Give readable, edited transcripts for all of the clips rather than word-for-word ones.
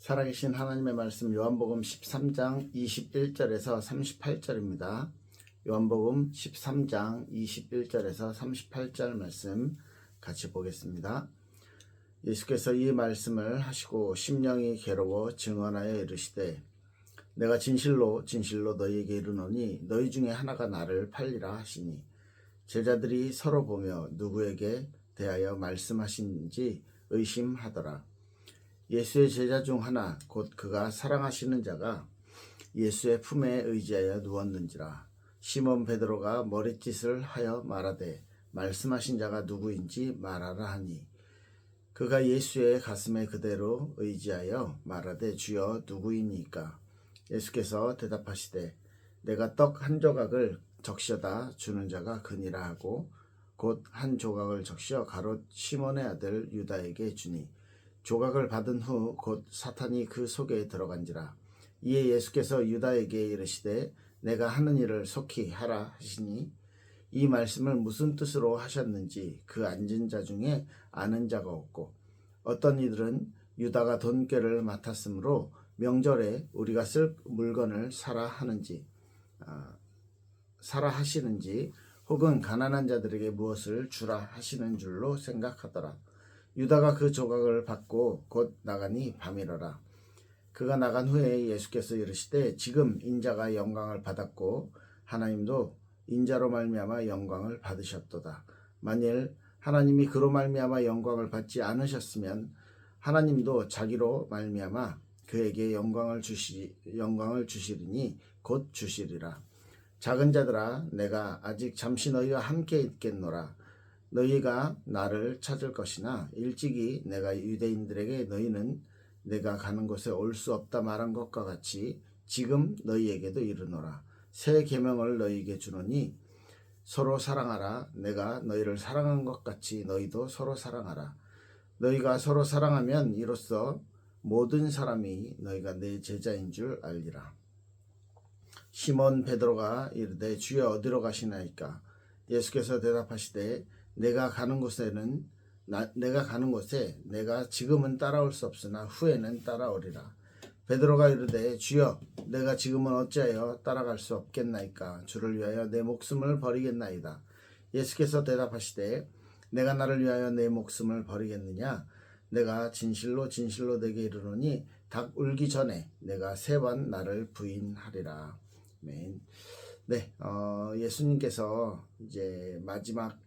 살아계신 하나님의 말씀 요한복음 13장 21절에서 38절입니다. 요한복음 13장 21절에서 38절 말씀 같이 보겠습니다. 예수께서 이 말씀을 하시고 심령이 괴로워 증언하여 이르시되 내가 진실로 진실로 너희에게 이르노니 너희 중에 하나가 나를 팔리라 하시니 제자들이 서로 보며 누구에게 대하여 말씀하신지 의심하더라. 예수의 제자 중 하나 곧 그가 사랑하시는 자가 예수의 품에 의지하여 누웠는지라. 시몬 베드로가 머릿짓을 하여 말하되 말씀하신 자가 누구인지 말하라 하니 그가 예수의 가슴에 그대로 의지하여 말하되 주여 누구이니까. 예수께서 대답하시되 내가 떡 한 조각을 적셔다 주는 자가 그니라 하고 곧 한 조각을 적셔 가롯 시몬의 아들 유다에게 주니 조각을 받은 후 곧 사탄이 그 속에 들어간지라. 이에 예수께서 유다에게 이르시되 내가 하는 일을 속히 하라 하시니 이 말씀을 무슨 뜻으로 하셨는지 그 앉은 자 중에 아는 자가 없고 어떤 이들은 유다가 돈꾀를 맡았으므로 명절에 우리가 쓸 물건을 사라 하시는지 혹은 가난한 자들에게 무엇을 주라 하시는 줄로 생각하더라. 유다가 그 조각을 받고 곧 나가니 밤이러라. 그가 나간 후에 예수께서 이르시되 지금 인자가 영광을 받았고 하나님도 인자로 말미암아 영광을 받으셨도다. 만일 하나님이 그로 말미암아 영광을 받지 않으셨으면 하나님도 자기로 말미암아 그에게 영광을 주시리니 곧 주시리라. 작은 자들아 내가 아직 잠시 너희와 함께 있겠노라. 너희가 나를 찾을 것이나 일찍이 내가 유대인들에게 너희는 내가 가는 곳에 올 수 없다 말한 것과 같이 지금 너희에게도 이르노라. 새 계명을 너희에게 주노니 서로 사랑하라. 내가 너희를 사랑한 것 같이 너희도 서로 사랑하라. 너희가 서로 사랑하면 이로써 모든 사람이 너희가 내 제자인 줄 알리라. 시몬 베드로가 이르되 주여 어디로 가시나이까. 예수께서 대답하시되 내가 가는 곳에 내가 지금은 따라올 수 없으나 후에는 따라오리라. 베드로가 이르되 주여 내가 지금은 어찌하여 따라갈 수 없겠나이까. 주를 위하여 내 목숨을 버리겠나이다. 예수께서 대답하시되 내가 나를 위하여 내 목숨을 버리겠느냐. 내가 진실로 진실로 내게 이르노니 닭 울기 전에 내가 3번 나를 부인하리라. 아멘. 네, 예수님께서 이제 마지막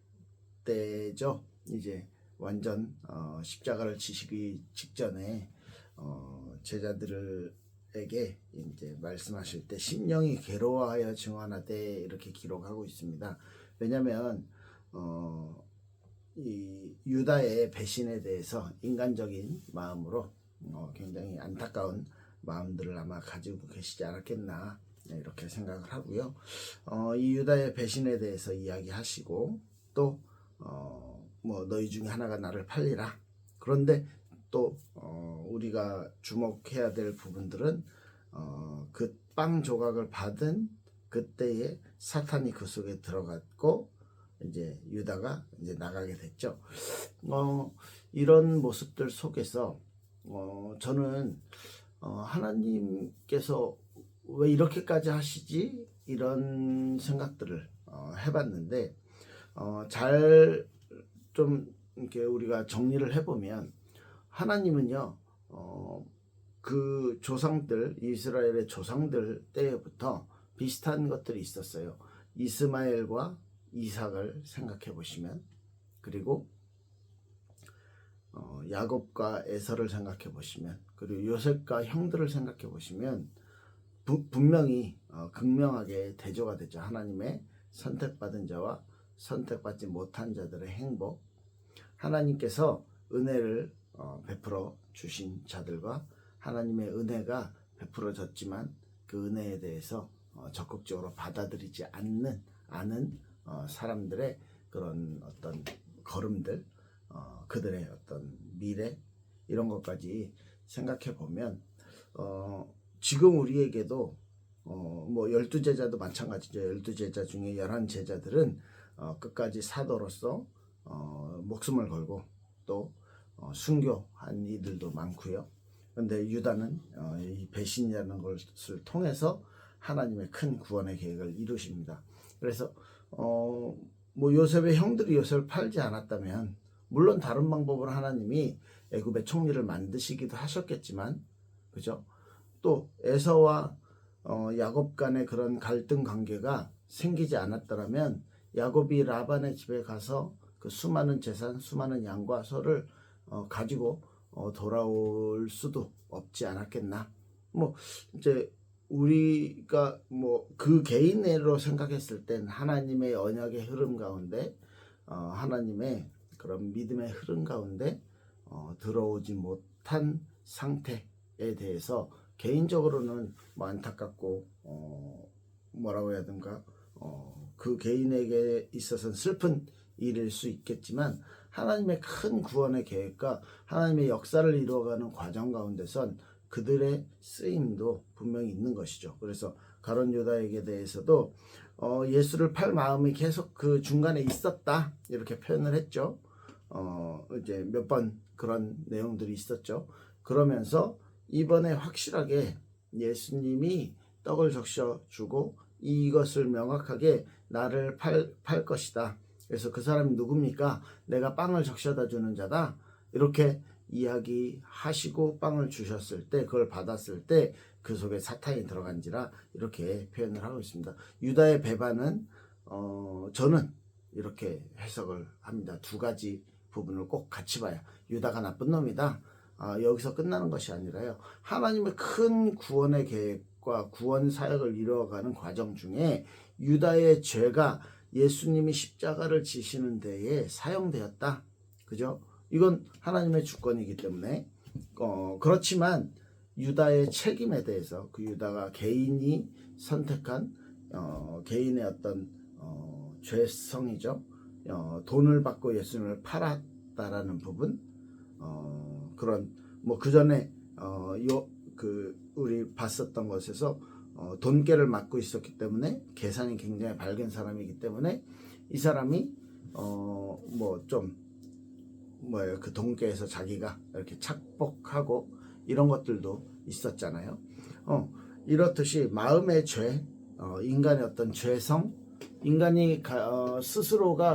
때죠. 이제 완전 십자가를 지시기 직전에 제자들에게 이제 말씀하실 때 심령이 괴로워하여 증언하되 이렇게 기록하고 있습니다. 왜냐하면 이 유다의 배신에 대해서 인간적인 마음으로 굉장히 안타까운 마음들을 아마 가지고 계시지 않았겠나 이렇게 생각을 하고요. 이 유다의 배신에 대해서 이야기하시고 또 뭐 너희 중에 하나가 나를 팔리라. 그런데 또 우리가 주목해야 될 부분들은 그 빵 조각을 받은 그때에 사탄이 그 속에 들어갔고 이제 유다가 이제 나가게 됐죠. 이런 모습들 속에서 저는 하나님께서 왜 이렇게까지 하시지? 이런 생각들을 해봤는데 잘 좀 이렇게 우리가 정리를 해보면 하나님은요 그 조상들 이스라엘의 조상들 때부터 비슷한 것들이 있었어요. 이스마엘과 이삭을 생각해 보시면 그리고 야곱과 에서를 생각해 보시면 그리고 요셉과 형들을 생각해 보시면 분명히 극명하게 대조가 되죠. 하나님의 선택받은 자와 선택받지 못한 자들의 행복, 하나님께서 은혜를 베풀어 주신 자들과 하나님의 은혜가 베풀어졌지만 그 은혜에 대해서 적극적으로 받아들이지 않는 사람들의 그런 어떤 걸음들, 그들의 어떤 미래 이런 것까지 생각해 보면 지금 우리에게도 뭐 12제자도 마찬가지죠. 12제자 중에 11제자들은 끝까지 사도로서 목숨을 걸고 또 순교한 이들도 많고요. 그런데 유다는 이 배신이라는 것을 통해서 하나님의 큰 구원의 계획을 이루십니다. 그래서 뭐 요셉의 형들이 요셉을 팔지 않았다면 물론 다른 방법으로 하나님이 애굽의 총리를 만드시기도 하셨겠지만, 그죠? 또 에서와 야곱 간의 그런 갈등 관계가 생기지 않았더라면 야곱이 라반의 집에 가서 그 수많은 재산, 수많은 양과 소를 가지고 돌아올 수도 없지 않았겠나. 뭐 이제 우리가 뭐 그 개인으로 생각했을 땐 하나님의 언약의 흐름 가운데 하나님의 그런 믿음의 흐름 가운데 들어오지 못한 상태에 대해서 개인적으로는 뭐 안타깝고 뭐라고 해야 되는가, 그 개인에게 있어서는 슬픈 일일 수 있겠지만 하나님의 큰 구원의 계획과 하나님의 역사를 이루어가는 과정 가운데선 그들의 쓰임도 분명히 있는 것이죠. 그래서 가룟 유다에게 대해서도 예수를 팔 마음이 계속 그 중간에 있었다 이렇게 표현을 했죠. 이제 몇 번 그런 내용들이 있었죠. 그러면서 이번에 확실하게 예수님이 떡을 적셔 주고 이것을 명확하게 나를 팔 것이다. 그래서 그 사람이 누굽니까? 내가 빵을 적셔다 주는 자다. 이렇게 이야기하시고 빵을 주셨을 때, 그걸 받았을 때 그 속에 사탄이 들어간지라 이렇게 표현을 하고 있습니다. 유다의 배반은 저는 이렇게 해석을 합니다. 두 가지 부분을 꼭 같이 봐야. 유다가 나쁜 놈이다. 여기서 끝나는 것이 아니라요. 하나님의 큰 구원의 계획과 구원 사역을 이루어가는 과정 중에 유다의 죄가 예수님이 십자가를 지시는 데에 사용되었다. 그죠? 이건 하나님의 주권이기 때문에 그렇지만 유다의 책임에 대해서 그 유다가 개인이 선택한 개인의 어떤 죄성이죠. 돈을 받고 예수님을 팔았다라는 부분, 그런 뭐 그 전에 우리 봤었던 것에서 돈깨를 맡고 있었기 때문에 계산이 굉장히 밝은 사람이기 때문에 이 사람이 그 돈깨에서 자기가 이렇게 착복하고 이런 것들도 있었잖아요. 이렇듯이 마음의 죄, 인간의 어떤 죄성, 인간이 스스로가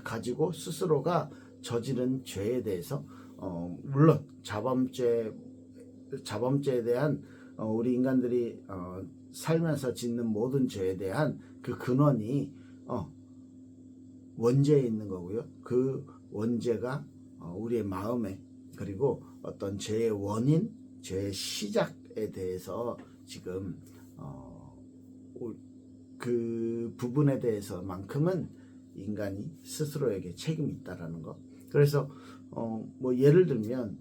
가지고 스스로가 저지른 죄에 대해서 물론 자범죄에 대한 우리 인간들이 살면서 짓는 모든 죄에 대한 그 근원이 원죄에 있는 거고요. 그 원죄가 우리의 마음에, 그리고 어떤 죄의 원인, 죄의 시작에 대해서 지금 그 부분에 대해서만큼은 인간이 스스로에게 책임이 있다라는 것. 그래서 뭐 예를 들면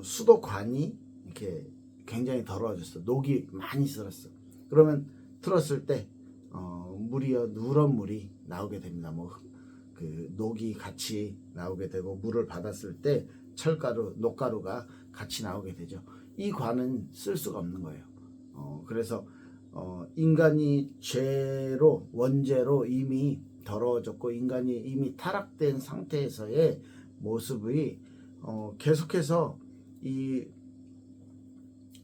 수도관이 이렇게 굉장히 더러워졌어. 녹이 많이 쓸었어. 그러면 틀었을 때 누런 물이 나오게 됩니다. 뭐 그 녹이 같이 나오게 되고 물을 받았을 때 철가루, 녹가루가 같이 나오게 되죠. 이 관은 쓸 수가 없는 거예요. 그래서 인간이 죄로, 원죄로 이미 더러워졌고 인간이 이미 타락된 상태에서의 모습이 계속해서 이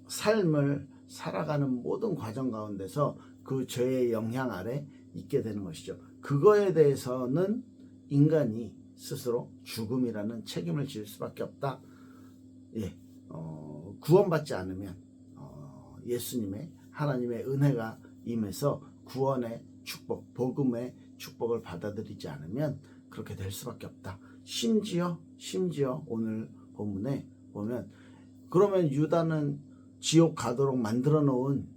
삶을 살아가는 모든 과정 가운데서 그 죄의 영향 아래 있게 되는 것이죠. 그거에 대해서는 인간이 스스로 죽음이라는 책임을 질 수밖에 없다. 예, 구원받지 않으면 예수님의 하나님의 은혜가 임해서 구원의 축복, 복음의 축복을 받아들이지 않으면 그렇게 될 수밖에 없다. 심지어 오늘 본문에 보면 그러면 유다는 지옥 가도록 만들어 놓은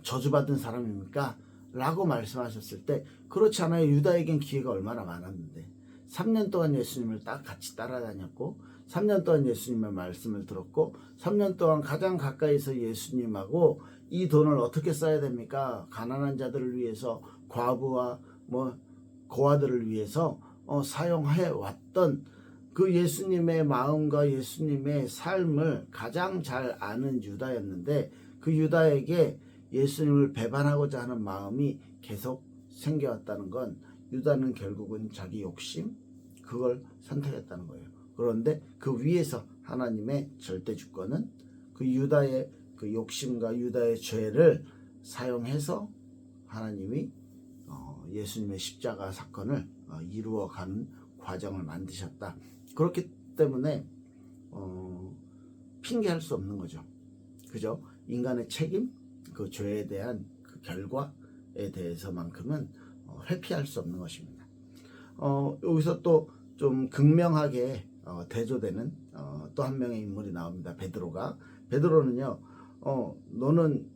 저주받은 사람입니까? 라고 말씀하셨을 때 그렇지 않아요. 유다에겐 기회가 얼마나 많았는데 3년 동안 예수님을 같이 따라다녔고 3년 동안 예수님의 말씀을 들었고 3년 동안 가장 가까이서 예수님하고 이 돈을 어떻게 써야 됩니까? 가난한 자들을 위해서, 과부와 고아들을 위해서 사용해 왔던 그 예수님의 마음과 예수님의 삶을 가장 잘 아는 유다였는데 그 유다에게 예수님을 배반하고자 하는 마음이 계속 생겨왔다는 건 유다는 결국은 자기 욕심, 그걸 선택했다는 거예요. 그런데 그 위에서 하나님의 절대 주권은 그 유다의 그 욕심과 유다의 죄를 사용해서 하나님이 예수님의 십자가 사건을 이루어가는 과정을 만드셨다. 그렇기 때문에 핑계할 수 없는 거죠. 그죠? 인간의 책임, 그 죄에 대한 그 결과에 대해서만큼은 회피할 수 없는 것입니다. 여기서 또 좀 극명하게 대조되는 또 한 명의 인물이 나옵니다. 베드로가. 베드로는요, 너는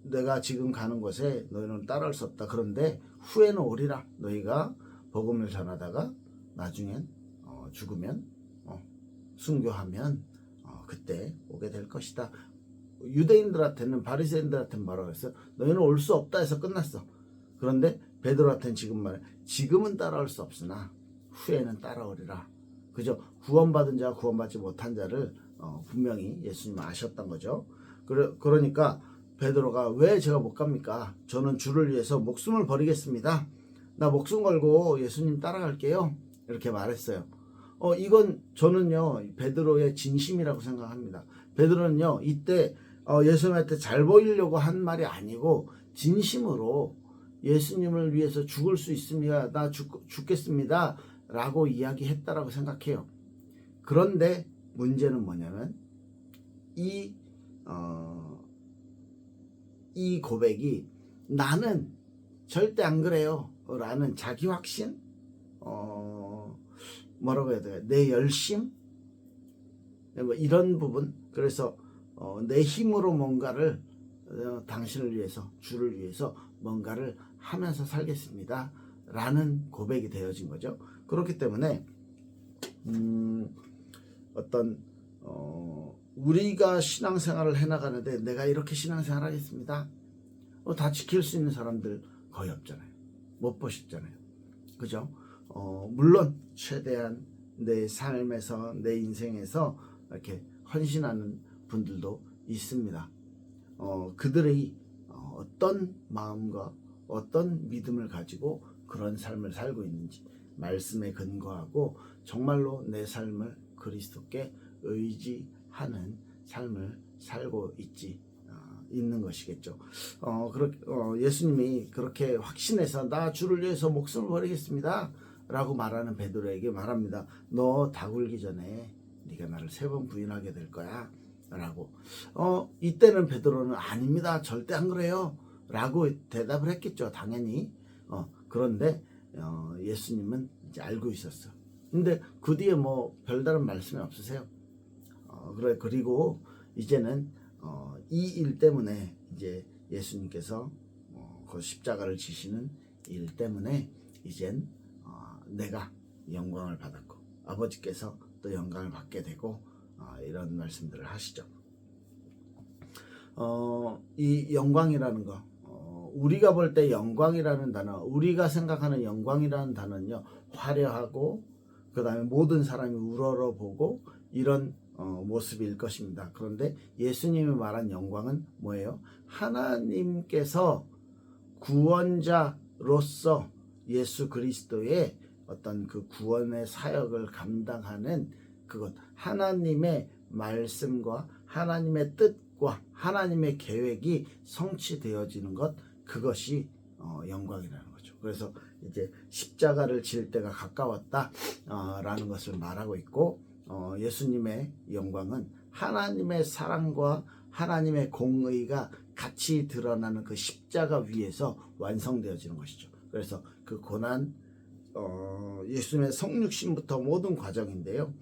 내가 지금 가는 곳에 너희는 따라올 수 없다. 그런데 후에는 오리라. 너희가 복음을 전하다가 나중엔 죽으면 순교하면 그때 오게 될 것이다. 유대인들한테는, 바리새인들한테는 뭐라고 했어요? 너희는 올 수 없다 해서 끝났어. 그런데 베드로한테는 지금 말해, 지금은 따라올 수 없으나 후에는 따라오리라. 그죠? 구원받은 자와 구원받지 못한 자를 분명히 예수님은 아셨던 거죠. 그러니까 베드로가 왜 제가 못 갑니까? 저는 주를 위해서 목숨을 버리겠습니다. 나 목숨 걸고 예수님 따라갈게요. 이렇게 말했어요. 이건 저는요, 베드로의 진심이라고 생각합니다. 베드로는요, 이때 예수님한테 잘 보이려고 한 말이 아니고 진심으로 예수님을 위해서 죽을 수 있습니다. 나 죽겠습니다. 라고 이야기했다라고 생각해요. 그런데 문제는 뭐냐면 이 고백이 나는 절대 안 그래요 라는 자기 확신, 뭐라고 해야 돼요? 내 열심, 뭐 이런 부분. 그래서 내 힘으로 뭔가를 당신을 위해서, 주를 위해서 뭔가를 하면서 살겠습니다 라는 고백이 되어진 거죠. 그렇기 때문에 어떤 우리가 신앙생활을 해나가는데 내가 이렇게 신앙생활 하겠습니다, 다 지킬 수 있는 사람들 거의 없잖아요. 못 보셨잖아요. 그죠? 물론 최대한 내 삶에서, 내 인생에서 이렇게 헌신하는 분들도 있습니다. 그들의 어떤 마음과 어떤 믿음을 가지고 그런 삶을 살고 있는지 말씀에 근거하고 정말로 내 삶을 그리스도께 의지하는 삶을 살고 있는 것이겠죠. 예수님이 그렇게 확신해서 나 주를 위해서 목숨을 버리겠습니다 라고 말하는 베드로에게 말합니다. 너 다 굴기 전에 네가 나를 3번 부인하게 될 거야 라고. 이때는 베드로는 아닙니다, 절대 안 그래요 라고 대답을 했겠죠, 당연히. 그런데 예수님은 이제 알고 있었어. 근데 그 뒤에 뭐 별다른 말씀이 없으세요. 그리고 이제는 이 일 때문에 이제 예수님께서 그 십자가를 지시는 일 때문에 이젠 내가 영광을 받았고 아버지께서 또 영광을 받게 되고 이런 말씀들을 하시죠. 이 영광이라는 거, 우리가 볼 때 영광이라는 단어, 우리가 생각하는 영광이라는 단어는요, 화려하고 그 다음에 모든 사람이 우러러보고 이런 모습일 것입니다. 그런데 예수님이 말한 영광은 뭐예요? 하나님께서 구원자로서 예수 그리스도의 어떤 그 구원의 사역을 감당하는 그것, 하나님의 말씀과 하나님의 뜻과 하나님의 계획이 성취되어지는 것, 그것이 영광이라는 거죠. 그래서 이제 십자가를 질 때가 가까웠다 라는 것을 말하고 있고, 예수님의 영광은 하나님의 사랑과 하나님의 공의가 같이 드러나는 그 십자가 위에서 완성되어지는 것이죠. 그래서 그 고난, 예수님의 성육신부터 모든 과정인데요,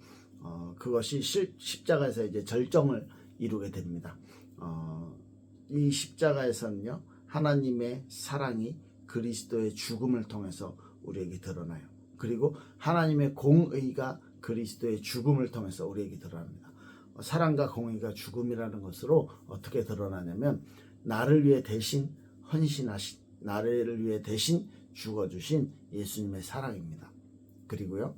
그것이 십자가에서 이제 절정을 이루게 됩니다. 이 십자가에서는요, 하나님의 사랑이 그리스도의 죽음을 통해서 우리에게 드러나요. 그리고 하나님의 공의가 그리스도의 죽음을 통해서 우리에게 드러납니다. 사랑과 공의가 죽음이라는 것으로 어떻게 드러나냐면, 나를 위해 대신 헌신하신, 나를 위해 대신 죽어주신 예수님의 사랑입니다. 그리고요,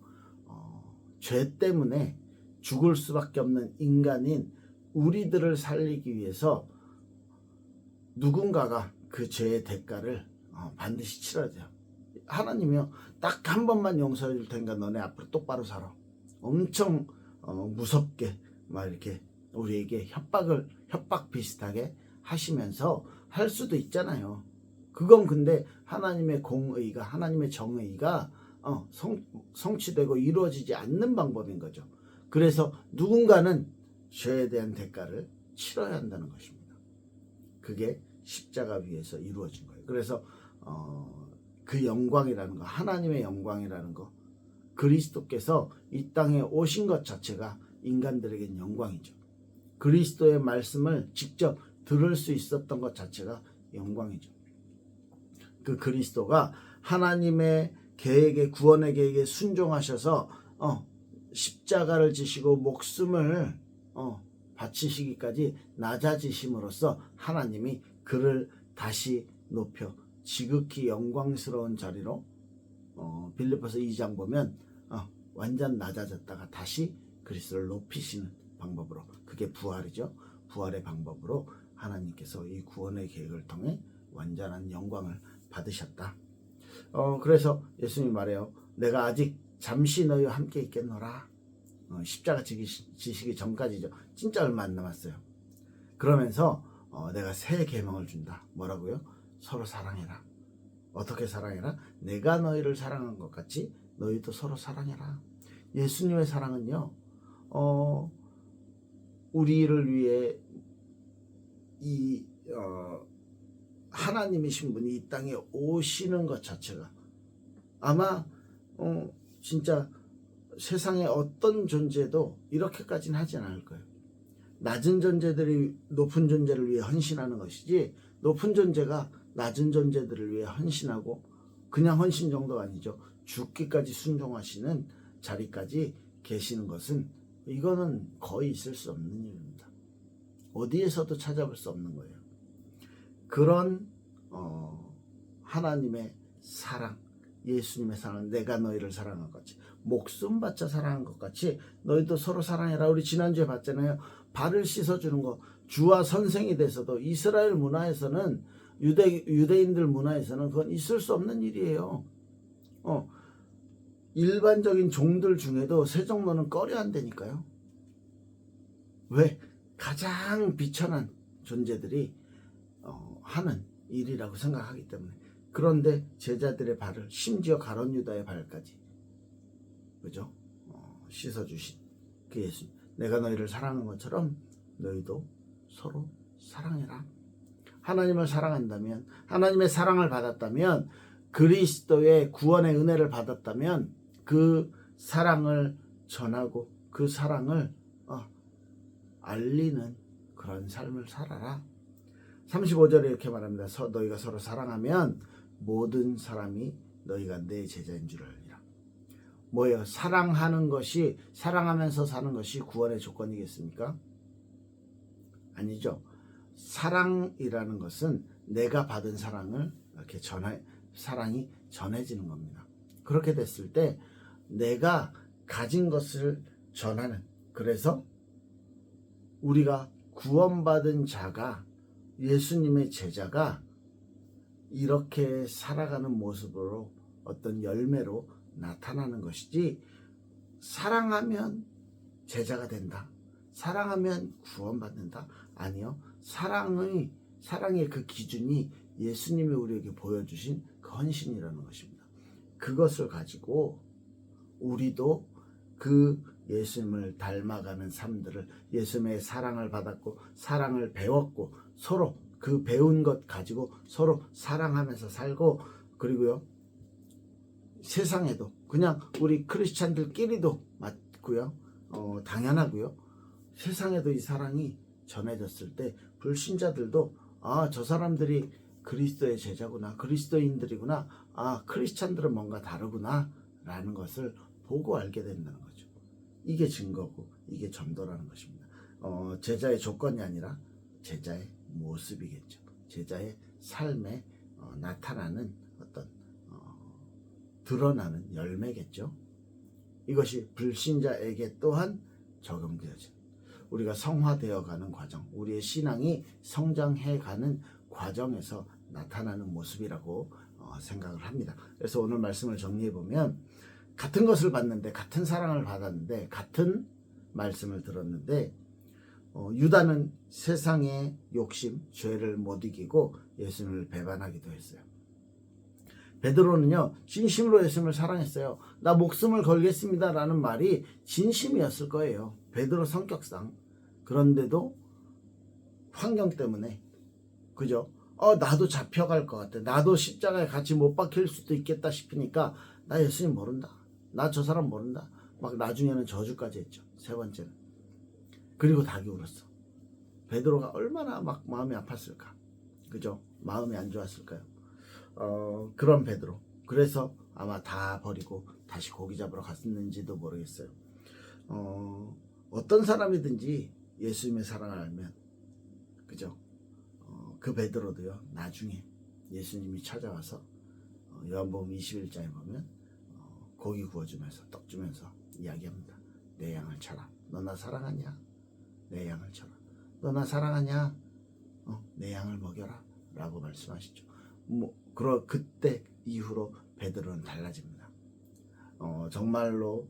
죄 때문에 죽을 수밖에 없는 인간인 우리들을 살리기 위해서 누군가가 그 죄의 대가를 반드시 치러야 돼요. 하나님이요, 딱 한 번만 용서해 줄 테니까 너네 앞으로 똑바로 살아. 엄청 무섭게 막 이렇게 우리에게 협박 비슷하게 하시면서 할 수도 있잖아요. 그건 근데 하나님의 공의가, 하나님의 정의가 성취되고 이루어지지 않는 방법인 거죠. 그래서 누군가는 죄에 대한 대가를 치러야 한다는 것입니다. 그게 십자가 위에서 이루어진 거예요. 그래서 그 영광이라는 거, 하나님의 영광이라는 거, 그리스도께서 이 땅에 오신 것 자체가 인간들에겐 영광이죠. 그리스도의 말씀을 직접 들을 수 있었던 것 자체가 영광이죠. 그 그리스도가 하나님의 계획에, 구원의 계획에 순종하셔서 십자가를 지시고 목숨을 바치시기까지 낮아지심으로써 하나님이 그를 다시 높여 지극히 영광스러운 자리로 빌립보서 2장 보면 완전 낮아졌다가 다시 그리스도를 높이시는 방법으로, 그게 부활이죠. 부활의 방법으로 하나님께서 이 구원의 계획을 통해 완전한 영광을 받으셨다. 그래서 예수님이 말해요. 내가 아직 잠시 너희와 함께 있겠노라. 십자가 지시기 전까지죠. 진짜 얼마 안 남았어요. 그러면서 내가 새 계명을 준다. 뭐라고요? 서로 사랑해라. 어떻게 사랑해라? 내가 너희를 사랑한 것 같이 너희도 서로 사랑해라. 예수님의 사랑은요, 우리를 위해 이 하나님이신 분이 이 땅에 오시는 것 자체가 아마 진짜 세상의 어떤 존재도 이렇게까지는 하진 않을 거예요. 낮은 존재들이 높은 존재를 위해 헌신하는 것이지, 높은 존재가 낮은 존재들을 위해 헌신하고, 그냥 헌신 정도가 아니죠. 죽기까지 순종하시는 자리까지 계시는 것은, 이거는 거의 있을 수 없는 일입니다. 어디에서도 찾아볼 수 없는 거예요. 그런 하나님의 사랑, 예수님의 사랑, 내가 너희를 사랑한 것 같이, 목숨 바쳐 사랑한 것 같이 너희도 서로 사랑해라. 우리 지난주에 봤잖아요. 발을 씻어주는 거. 주와 선생이 돼서도 이스라엘 문화에서는, 유대인들 문화에서는 그건 있을 수 없는 일이에요. 일반적인 종들 중에도 세 정도는 꺼려 한다니까요. 왜? 가장 비천한 존재들이 하는 일이라고 생각하기 때문에. 그런데 제자들의 발을, 심지어 가룟 유다의 발까지, 그죠? 씻어주신 그 예수. 내가 너희를 사랑한 것처럼 너희도 서로 사랑해라. 하나님을 사랑한다면, 하나님의 사랑을 받았다면, 그리스도의 구원의 은혜를 받았다면 그 사랑을 전하고 그 사랑을 알리는 그런 삶을 살아라. 35절에 이렇게 말합니다. 너희가 서로 사랑하면 모든 사람이 너희가 내 제자인 줄 알리라. 뭐예요? 사랑하는 것이, 사랑하면서 사는 것이 구원의 조건이겠습니까? 아니죠. 사랑이라는 것은 내가 받은 사랑을 이렇게 사랑이 전해지는 겁니다. 그렇게 됐을 때 내가 가진 것을 전하는, 그래서 우리가 구원받은 자가, 예수님의 제자가 이렇게 살아가는 모습으로 어떤 열매로 나타나는 것이지, 사랑하면 제자가 된다, 사랑하면 구원받는다, 아니요. 사랑의 그 기준이 예수님이 우리에게 보여주신 그 헌신이라는 것입니다. 그것을 가지고 우리도 그 예수님을 닮아가는 삶들을, 예수님의 사랑을 받았고 사랑을 배웠고 서로 그 배운 것 가지고 서로 사랑하면서 살고, 그리고요 세상에도, 그냥 우리 크리스찬들끼리도 맞고요, 당연하고요, 세상에도 이 사랑이 전해졌을 때 불신자들도 저 사람들이 그리스도의 제자구나, 그리스도인들이구나, 크리스찬들은 뭔가 다르구나 라는 것을 보고 알게 된다는 거죠. 이게 증거고 이게 전도라는 것입니다. 제자의 조건이 아니라 제자의 모습이겠죠. 제자의 삶에 나타나는 어떤 드러나는 열매겠죠. 이것이 불신자에게 또한 적용되어진, 우리가 성화되어가는 과정, 우리의 신앙이 성장해가는 과정에서 나타나는 모습이라고 생각을 합니다. 그래서 오늘 말씀을 정리해보면, 같은 것을 받는데, 같은 사랑을 받았는데, 같은 말씀을 들었는데 유다는 세상의 욕심, 죄를 못 이기고 예수님을 배반하기도 했어요. 베드로는요, 진심으로 예수님을 사랑했어요. 나 목숨을 걸겠습니다 라는 말이 진심이었을 거예요. 베드로 성격상. 그런데도 환경 때문에, 그죠? 나도 잡혀갈 것 같아. 나도 십자가에 같이 못 박힐 수도 있겠다 싶으니까 나 예수님 모른다. 나 저 사람 모른다. 막 나중에는 저주까지 했죠. 세 번째는. 그리고 닭이 울었어. 베드로가 얼마나 막 마음이 아팠을까. 그죠? 마음이 안 좋았을까요? 그런 베드로. 그래서 아마 다 버리고 다시 고기 잡으러 갔는지도 모르겠어요. 어떤 사람이든지 예수님의 사랑을 알면, 그죠? 그 베드로도요, 나중에 예수님이 찾아와서 요한복음 21장에 보면 고기 구워주면서 떡 주면서 이야기합니다. 내 양을 쳐라. 너 나 사랑하냐? 내 양을 쳐라. 너 나 사랑하냐? 내 양을 먹여라 라고 말씀하시죠. 그때 이후로 베드로는 달라집니다. 정말로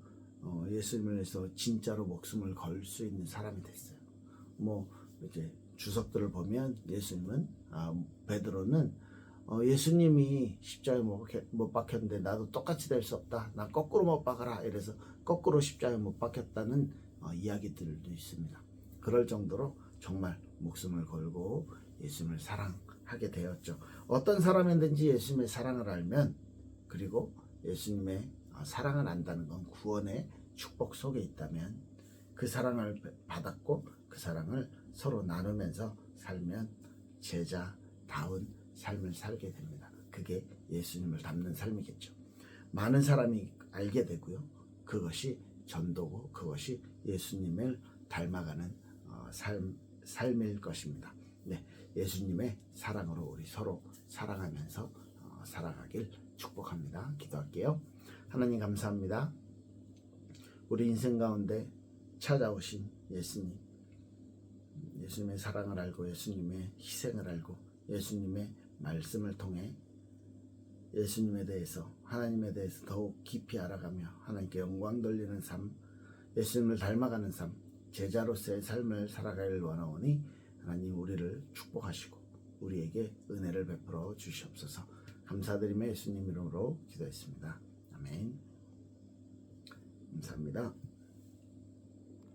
예수님을 위해서 진짜로 목숨을 걸 수 있는 사람이 됐어요. 이제 주석들을 보면 예수님은, 베드로는 예수님이 십자가에 못 박혔는데 나도 똑같이 될 수 없다. 나 거꾸로 못 박아라. 이래서 거꾸로 십자가에 못 박혔다는 이야기들도 있습니다. 그럴 정도로 정말 목숨을 걸고 예수님을 사랑하게 되었죠. 어떤 사람이든지 예수님의 사랑을 알면, 그리고 예수님의 사랑을 안다는 건 구원의 축복 속에 있다면, 그 사랑을 받았고 그 사랑을 서로 나누면서 살면 제자다운 삶을 살게 됩니다. 그게 예수님을 닮는 삶이겠죠. 많은 사람이 알게 되고요. 그것이 전도고 그것이 예수님을 닮아가는 삶일 것입니다. 네, 예수님의 사랑으로 우리 서로 사랑하면서 살아가길 축복합니다. 기도할게요. 하나님 감사합니다. 우리 인생 가운데 찾아오신 예수님, 예수님의 사랑을 알고 예수님의 희생을 알고 예수님의 말씀을 통해 예수님에 대해서, 하나님에 대해서 더욱 깊이 알아가며 하나님께 영광 돌리는 삶, 예수님을 닮아가는 삶, 제자로서의 삶을 살아가길 원하오니 하나님 우리를 축복하시고 우리에게 은혜를 베풀어 주시옵소서. 감사드리며 예수님 이름으로 기도했습니다. 아멘. 감사합니다.